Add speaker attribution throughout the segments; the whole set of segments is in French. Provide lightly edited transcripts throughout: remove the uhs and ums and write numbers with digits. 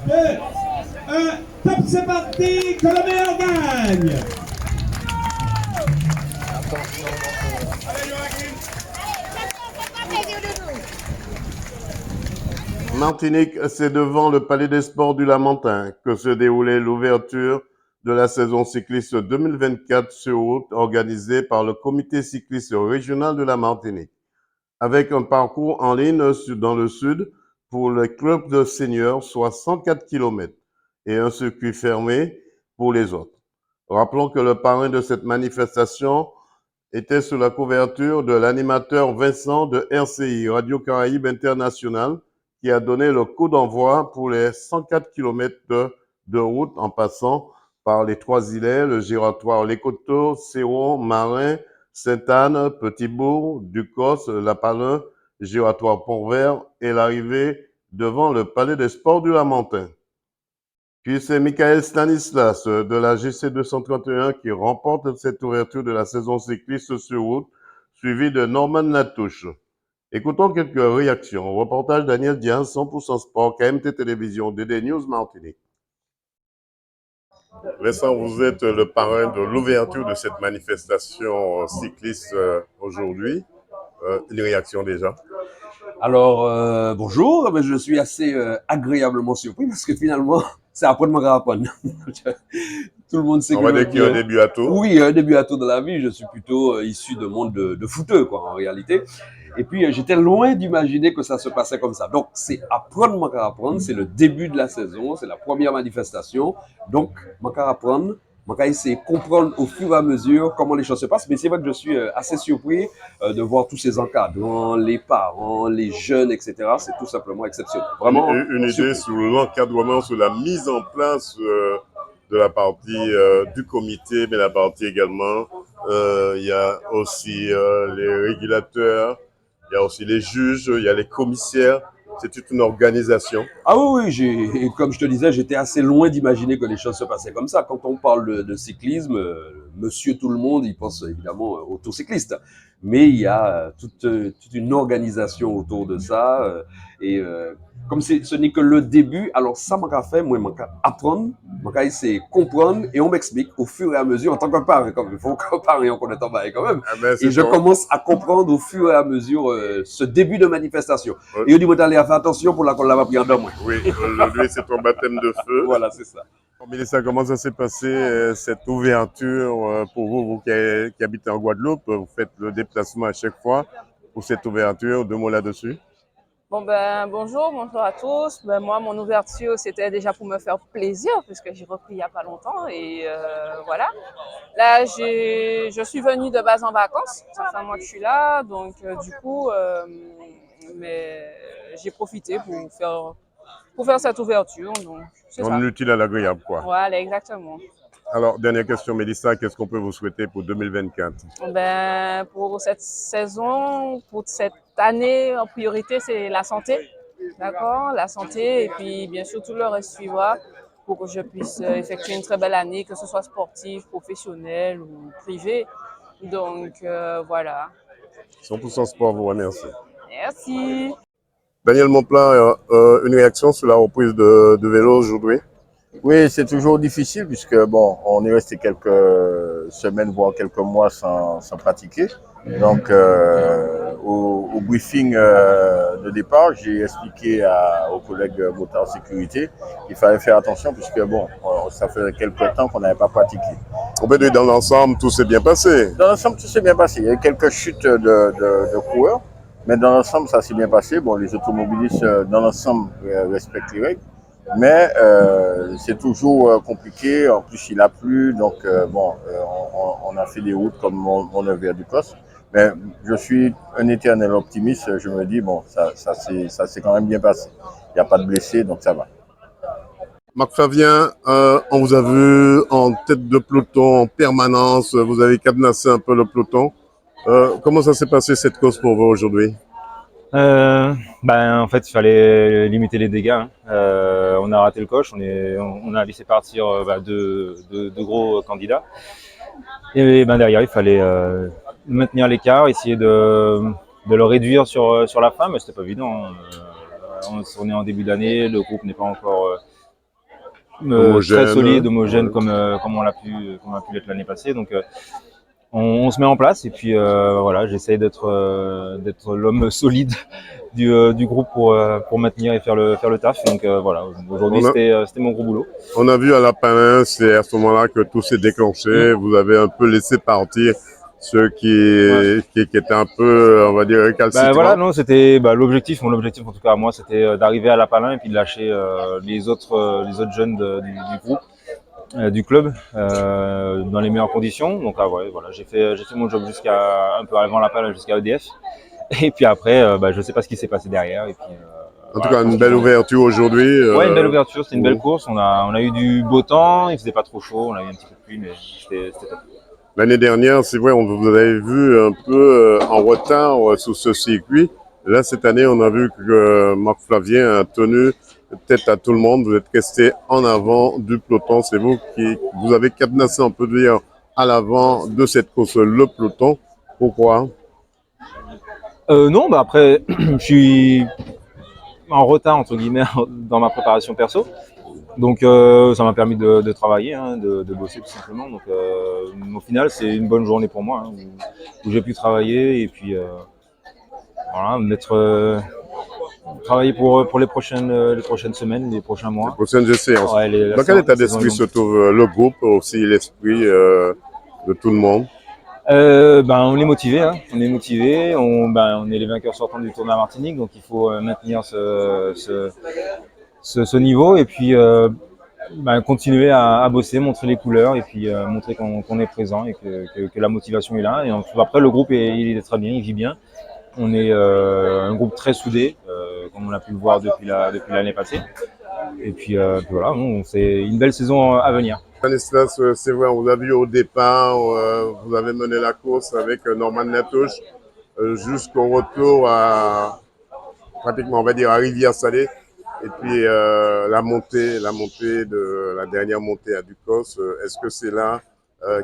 Speaker 1: 2, 1, top, c'est parti, que le meilleur gagne.
Speaker 2: Martinique, c'est devant le Palais des Sports du Lamentin que se déroulait l'ouverture de la saison cycliste 2024 sur route organisée par le Comité cycliste régional de la Martinique, avec un parcours en ligne dans le sud pour le club de seniors, soit 104 km, et un circuit fermé pour les autres. Rappelons que le parrain de cette manifestation était sous la couverture de l'animateur Vincent de RCI, Radio Caraïbe International, qui a donné le coup d'envoi pour les 104 km de route en passant par les Trois-Îlets, le Giratoire, les Coteaux, Céron, Marin, Sainte-Anne, Petit-Bourg, Ducos, La Palin, Giratoire Pont-Vert et l'arrivée devant le Palais des Sports du Lamentin. Puis c'est Michael Stanislas de la GC 231 qui remporte cette ouverture de la saison cycliste sur route, suivi de Norman Latouche. Écoutons quelques réactions. Reportage Daniel Diaz, 100% Sport, KMT Télévision, DD News Martinique. Vincent, vous êtes le parrain de l'ouverture de cette manifestation cycliste aujourd'hui. Une réaction déjà?
Speaker 3: Alors, bonjour, je suis assez agréablement surpris parce que finalement, c'est apprendre à apprendre. Tout le monde sait
Speaker 2: On va dire qu'il y a un début à tout.
Speaker 3: Oui, un début à tout dans la vie. Je suis plutôt issu de monde de footeux, quoi, en réalité. Et puis, j'étais loin d'imaginer que ça se passait comme ça. Donc, c'est apprendre à apprendre. C'est le début de la saison. C'est la première manifestation. Donc, à apprendre. On va essayer de comprendre au fur et à mesure comment les choses se passent. Mais c'est vrai que je suis assez surpris de voir tous ces encadrants, les parents, les jeunes, etc. C'est tout simplement exceptionnel. Vraiment
Speaker 2: une idée sur l'encadrement, sur la mise en place de la partie du comité, mais la partie également, il y a aussi les régulateurs, il y a aussi les juges, il y a les commissaires. C'est toute une organisation.
Speaker 3: Ah oui, oui, comme je te disais, j'étais assez loin d'imaginer que les choses se passaient comme ça. Quand on parle de cyclisme, monsieur tout le monde, il pense évidemment aux cyclistes. Mais il y a toute une organisation autour de ça. Et comme ce n'est que le début, alors ça m'a fait, moi, m'a apprendre, m'a essayer de comprendre et on m'explique au fur et à mesure, en tant que parent, comme il faut comparer, on connaît en quand même.
Speaker 2: Ah ben,
Speaker 3: et je commence à comprendre au fur et à mesure ce début de manifestation.
Speaker 2: Oui.
Speaker 3: Et on dit, moi, d'aller faire attention pour la qu'on l'a pris en deux mois.
Speaker 2: Oui, lui, c'est ton baptême de feu.
Speaker 3: Voilà, c'est ça.
Speaker 2: Mélissa, comment ça s'est passé cette ouverture pour vous qui habitez en Guadeloupe? Vous faites le déplacement à chaque fois pour cette ouverture. Deux mots là-dessus.
Speaker 4: Bon bonjour à tous. Moi, mon ouverture, c'était déjà pour me faire plaisir puisque j'ai repris il n'y a pas longtemps et voilà. Là, je suis venue de base en vacances. Ça fait un mois que je suis là, donc du coup, mais j'ai profité pour faire cette ouverture. Donc, c'est ça.
Speaker 2: L'utile à l'agréable, quoi.
Speaker 4: Voilà, exactement.
Speaker 2: Alors, dernière question, Mélissa, qu'est-ce qu'on peut vous souhaiter pour 2024?
Speaker 4: Pour cette saison, pour cette année, en priorité, c'est la santé. D'accord? La santé et puis bien sûr tout le reste suivra pour que je puisse effectuer une très belle année, que ce soit sportif, professionnel ou privé. Donc voilà.
Speaker 2: 100% Sport vous remercie.
Speaker 4: Merci.
Speaker 2: Daniel Montplan, une réaction sur la reprise de vélo aujourd'hui?
Speaker 5: Oui, c'est toujours difficile puisque bon, on est resté quelques semaines, voire quelques mois sans pratiquer. Donc, au briefing de départ, j'ai expliqué aux collègues Motard Sécurité qu'il fallait faire attention puisque bon, ça fait quelques temps qu'on n'avait pas pratiqué.
Speaker 2: On peut dire dans l'ensemble, tout s'est bien passé.
Speaker 5: Dans l'ensemble, tout s'est bien passé. Il y a eu quelques chutes de coureurs, mais dans l'ensemble, ça s'est bien passé. Bon, les automobilistes, dans l'ensemble, respectent les règles. Mais c'est toujours compliqué, en plus il a plu, donc on a fait des routes comme on a vu à Ducos. Mais je suis un éternel optimiste, je me dis, bon, ça s'est quand même bien passé. Il n'y a pas de blessés, donc ça va.
Speaker 2: Marc Fabien, on vous a vu en tête de peloton en permanence, vous avez cadenassé un peu le peloton. Comment ça s'est passé cette course pour vous aujourd'hui?
Speaker 6: En fait, il fallait limiter les dégâts. Hein. On a raté le coche, on a laissé partir deux gros candidats. Et derrière, il fallait maintenir l'écart, essayer de le réduire sur la fin, mais c'était pas évident. On est en début d'année, le groupe n'est pas encore
Speaker 2: Homogène.
Speaker 6: très solide, homogène comme on a pu l'être l'année passée. Donc on se met en place et puis voilà, j'essaye d'être l'homme solide du groupe pour maintenir et faire le taf. Donc voilà, aujourd'hui c'était mon gros boulot.
Speaker 2: On a vu à la Panin, c'est à ce moment-là que tout s'est déclenché. Vous avez un peu laissé partir ceux qui étaient un peu, on va dire, récalcitrants.
Speaker 6: Voilà, non, c'était l'objectif. Mon objectif, en tout cas à moi, c'était d'arriver à la Palin et puis de lâcher les autres jeunes du groupe, du club, dans les meilleures conditions. Donc ouais, voilà, j'ai fait mon job jusqu'à un peu avant la Palin, jusqu'à EDF. Et puis après, je sais pas ce qui s'est passé derrière. Et puis,
Speaker 2: en tout cas, une belle ouverture aujourd'hui.
Speaker 6: Ouais, une belle ouverture, c'était une belle course. On a eu du beau temps, il faisait pas trop chaud, on a eu un petit peu de pluie, mais c'était top.
Speaker 2: L'année dernière, c'est vrai, on vous avait vu un peu en retard sur ce circuit. Là, cette année, on a vu que Marc Flavien a tenu tête à tout le monde. Vous êtes resté en avant du peloton. C'est vous vous avez cadenassé, on peut dire, à l'avant de cette course, le peloton. Pourquoi?
Speaker 6: Non, après, je suis en retard, entre guillemets, dans ma préparation perso. Donc ça m'a permis de travailler, hein, de bosser tout simplement. Donc au final, c'est une bonne journée pour moi, hein, où j'ai pu travailler et puis voilà, travailler pour les prochaines semaines, les prochains mois.
Speaker 2: Les prochaines séances.
Speaker 6: Ouais,
Speaker 2: dans quel état d'esprit se trouve le groupe, aussi l'esprit de tout le monde?
Speaker 6: On est motivé, hein. On est motivé. On est les vainqueurs sortants du tournoi Martinique, donc il faut maintenir ce niveau et puis continuer à bosser, montrer les couleurs et puis montrer qu'on est présent et que la motivation est là. Et après, le groupe il est très bien, il vit bien. On est un groupe très soudé, comme on a pu le voir depuis l'année passée. Et puis voilà, c'est une belle saison à venir.
Speaker 2: Stanislas, c'est vrai, on vous a vu au départ, vous avez mené la course avec Norman Latouche jusqu'au retour à pratiquement, on va dire, à Rivière-Salée. Et puis la montée de la dernière montée à Ducos, est-ce que c'est là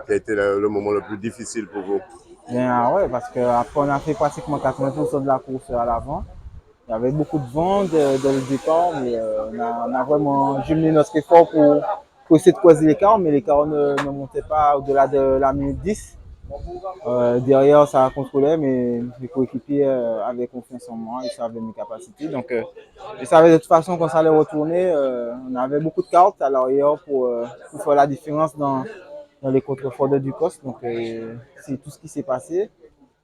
Speaker 2: qui a été le moment le plus difficile pour vous?
Speaker 7: Bien ouais, parce qu'après on a fait pratiquement 80% de la course à l'avant. Il y avait beaucoup de vent dès le départ, mais on a vraiment jumelé notre effort pour essayer de croiser l'écart, mais l'écart ne montait pas au-delà de la minute 10. Derrière, ça contrôlait, mais mes coéquipiers avaient confiance en moi, ils savaient mes capacités. Donc, je savais de toute façon qu'on s'allait retourner. On avait beaucoup de cartes à l'arrière pour faire la différence dans les contreforts de Ducos. Donc, c'est tout ce qui s'est passé.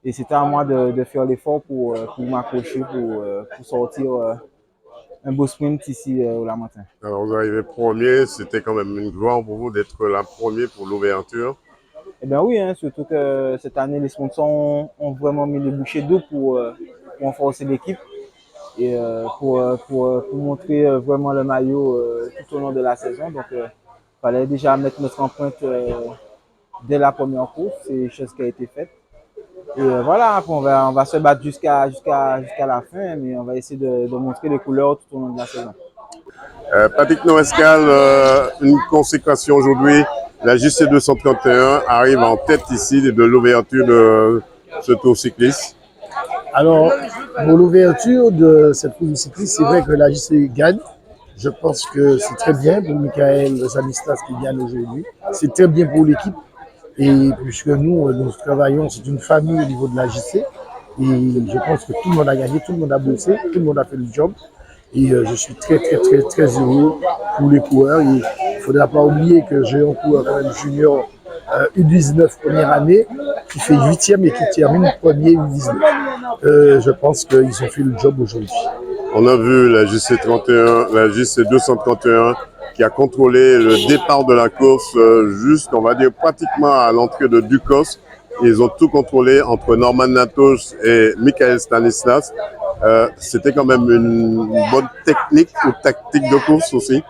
Speaker 7: Et c'était à moi de faire l'effort pour m'accrocher, pour sortir un beau sprint ici au Lamentin.
Speaker 2: Alors, vous arrivez premier, c'était quand même une gloire pour vous d'être là premier pour l'ouverture.
Speaker 7: Eh bien oui, hein, surtout que cette année, les sponsors ont vraiment mis le bouchée double pour renforcer l'équipe et pour montrer vraiment le maillot tout au long de la saison. Donc, il fallait déjà mettre notre empreinte dès la première course, c'est chose qui a été faite. Et voilà, après on va se battre jusqu'à la fin, mais on va essayer de montrer les couleurs tout au long de la saison.
Speaker 2: Patrick Norescal, une consécration aujourd'hui. La JC 231 arrive en tête ici de l'ouverture de ce tour cycliste.
Speaker 8: Alors, pour l'ouverture de cette course cycliste, c'est vrai que la JC gagne. Je pense que c'est très bien pour Michael Stanislas qui gagne aujourd'hui. C'est très bien pour l'équipe. Et puisque nous travaillons, c'est une famille au niveau de la JC. Et je pense que tout le monde a gagné, tout le monde a bossé, tout le monde a fait le job. Et je suis très heureux pour les coureurs. Et il ne faudra pas oublier que j'ai un coureur quand même junior U19 première année qui fait 8e et qui termine premier U19. Je pense qu'ils ont fait le job aujourd'hui.
Speaker 2: On a vu la JC 31, la JC 231 qui a contrôlé le départ de la course juste, on va dire, pratiquement à l'entrée de Ducos. Ils ont tout contrôlé entre Norman Natos et Michael Stanislas. C'était quand même une bonne technique ou tactique de course aussi.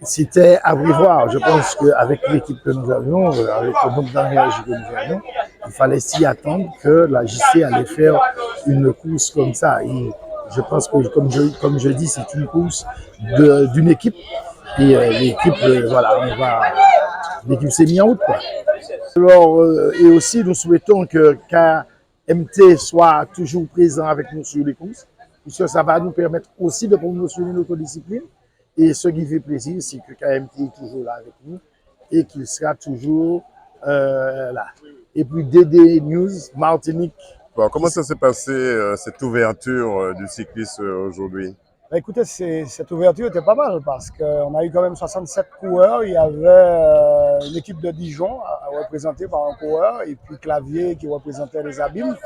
Speaker 8: C'était à prévoir. Je pense qu'avec l'équipe que nous avions, avec le nombre d'engagements que nous avions, il fallait s'y attendre que la JC allait faire une course comme ça. Et je pense que, comme je dis, c'est une course d'une équipe. Et l'équipe, l'équipe s'est mise en route, quoi. Alors, et aussi, nous souhaitons que KMT soit toujours présent avec nous sur les courses, puisque ça va nous permettre aussi de promotionner notre discipline Et ce qui fait plaisir, c'est que KMT est toujours là avec nous et qu'il sera toujours là. Et puis DD News, Martinique.
Speaker 2: Bon, comment ça s'est passé, cette ouverture du cyclisme aujourd'hui?
Speaker 9: Bah, écoutez, cette ouverture était pas mal parce qu'on a eu quand même 67 coureurs. Il y avait une équipe de Dijon représentée par un coureur et puis Clavier qui représentait les Abîmes.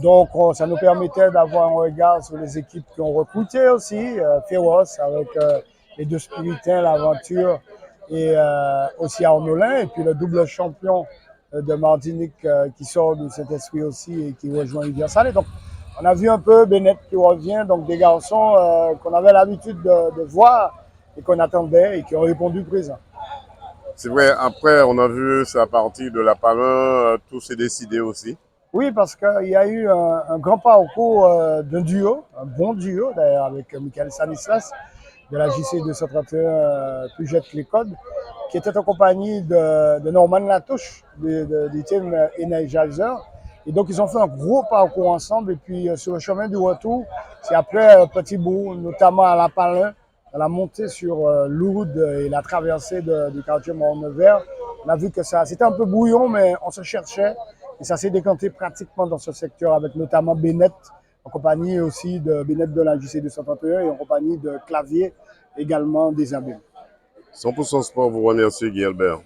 Speaker 9: Donc, ça nous permettait d'avoir un regard sur les équipes qui ont recruté aussi. Féroce avec les deux Spiritains, l'Aventure et aussi Arnolin. Et puis le double champion de Martinique qui sort de cet esprit aussi et qui rejoint Rivière Salée. Donc, on a vu un peu Bennett qui revient, donc des garçons qu'on avait l'habitude de voir et qu'on attendait et qui ont répondu présent.
Speaker 2: C'est vrai, après, on a vu, c'est à partir de la Palin, tout s'est décidé aussi.
Speaker 9: Oui, parce qu'il y a eu un grand parcours d'un duo, un bon duo d'ailleurs, avec Michael Stanislas de la JC 231 Puget Les Codes, qui était en compagnie de Norman Latouche du team Energizer. Et donc, ils ont fait un gros parcours ensemble. Et puis, sur le chemin du retour, c'est après un petit bout, notamment à La Palin, à la montée sur Lourdes et la traversée du quartier Mont-Nevers. On a vu que c'était un peu bouillon, mais on se cherchait. Et ça s'est décanté pratiquement dans ce secteur avec notamment Bennett, en compagnie aussi de Bennett de la JC 231 et en compagnie de Clavier, également des Abîmes.
Speaker 2: 100% Sport vous remercie, Guy Albert.